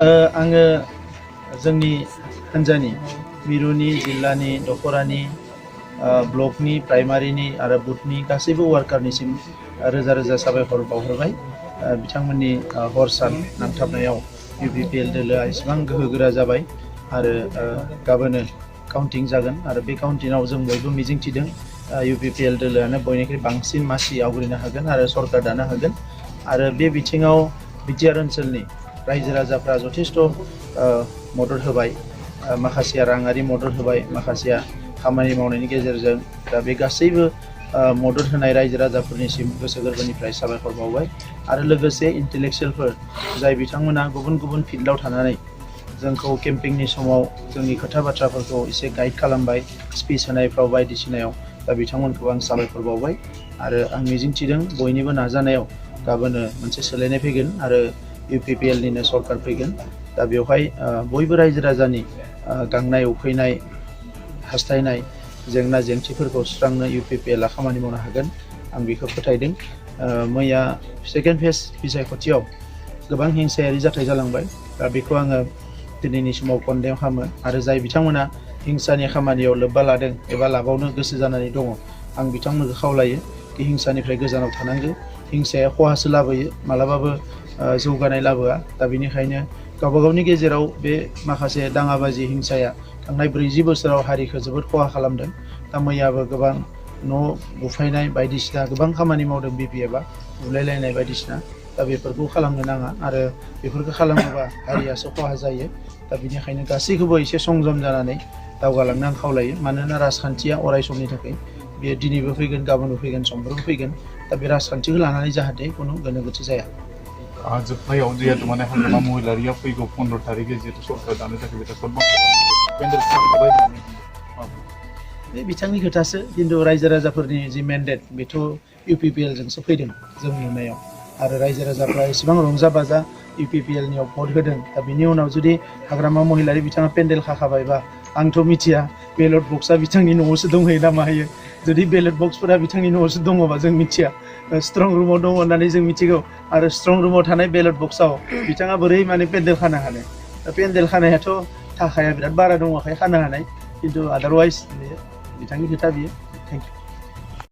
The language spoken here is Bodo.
आङो जोंनि हान्जानि मिरुनि जिल्लानि दख'रानि ब्लकनि प्राइमारिनि आरो बुथनि गासैबो वार्कारनिसिम रोजा रोजा साबायखर बावहरबाय। बिथांमोननि हर सान नांथाबनायाव UPPL दोलोआ एसेबां गोहोगोरा जाबाय आरो गाबोनो काउन्टिं जागोन आरो बे काउन्टिंआव जों बयबो मिजिंथिदों UPPL दोलोआनो बयनिख्रुइ बांसिन मासि आवग्रिनो हागोन आरो सरकार दानो हागोन आरो बे बिथिङाव बिटिआर ओनसोलनि रायजो राजाफ्रा जथेस्थ' मदद होबाय। माखासेया राङारि मदद होबाय, माखासेया खामानि मावनायनि गेजेरजों। दा बे गासैबो मदद होनाय रायजो राजाफोरनिसिम गोसो गोरबोनिफ्राय साबायखर बावबाय आरो लोगोसे इन्टेलेक्सुयेलफोर जाय बिथांमोना गुबुन गुबुन फिल्डआव थानानै जोंखौ केम्पिंनि समाव जोंनि खोथा बाथ्राफोरखौ एसे गाइड खालामबाय, स्पिच होनायफ्राव बायदिसिनायाव। दा बिथांमोनखौ आं साबायखर बावबाय आरो आं मिजिंथिदों बयनिबो नाजानायाव गाबोनो मोनसे सोलायनाय फैगोन आरो UPPL निनो सरकार फैगोन। दा बेवहाय बयबो रायजो राजानि गांनाय उखैनाय हास्थायनाय जेंना जेंसिफोरखौ सुस्रांनो UPPLआ खामानि मावनो हागोन, आं बेखौ फोथायदों। मैया सेकेन्ड फेज बिसायख'थियाव गोबां हिंसायारि जाथाय जालांबाय। दा बेखौ आङो दिनैनि समाव कन्डेम खालामो आरो जाय बिथांमोना हिंसानि खामानियाव लोब्बा लादों एबा लाबावनो गोसो जानानै दङ, आं बिथांमोनखौ खावलायो कि हिंसानिफ्राय गोजानाव थानांगौ। हिंसाया खहासो लाबोयो, मालाबाबो जौगानाय लाबोआ। दा बेनिखायनो गावबा गावनि गेजेराव बे माखासे दाङाबाजि हिंसाया थांनाय 40 बोसोराव हारिखौ जोबोद खहा खालामदों। दा मैयाबो गोबां न' बुफायनाय बायदिसिना गोबां खामानि मावदों BPFआ, बुलायलायनाय बायदिसिना। दा बेफोरखौ खालामनो नाङा आरो बेफोरखौ खालामोबा हारियासो खहा जायो। दा बेनिखायनो गासैखौबो एसे संजम जानानै दावगालांनो आं खावलायो। मानोना राजखान्थिया अराय समनि थाखाय, बेयो दिनैबो फैगोन, गाबोनबो फैगोन, समफोरबो फैगोन। दा बे राजखान्थिखौ लानानै जाहाथे खुनु गोनो गोथो जाया। जोबनायाव जिहेतु माने हाग्रामा महिलारिया फैगौ 15 तारिखै जिहेतु सरकार दानो थाखाय बिथांखौ पेन्डेल खालामबाय होननानै बे बिथांनि खोथासो, खिन्थु रायजो राजाफोरनि जि मेन्डेट बेथ' UPPLजोंसो फैदों जों नुनायाव। आरो रायजो राजाफ्रा एसेबां रंजा बाजा UPPLनियाव भट होदों। दा बिनि उनाव जुदि हाग्रामा महिलारि बिथाङा पेन्डेल खाखाबायबा, आंथ' मिथिया बेलट बक्सआ बिथांनि न'आवसो दंहैयो ना माहैयो। जुदि बेलट बक्सफोरा बिथांनि न'आवसो दङबा जों मिथिया, स्ट्रं रुमाव दङ होननानै जों मिथिगौ। आरो स्ट्रं रुमाव थानाय बेलट बक्सआव बिथाङा बोरै माने पेन्डेल खानो हानो? दा पेन्डेल खानायाथ' थाखाया बिराद बारा दङखाय खानो हानाय, खिन्थु आदारवाइज बिथांनि खोथा बियो। Thank you.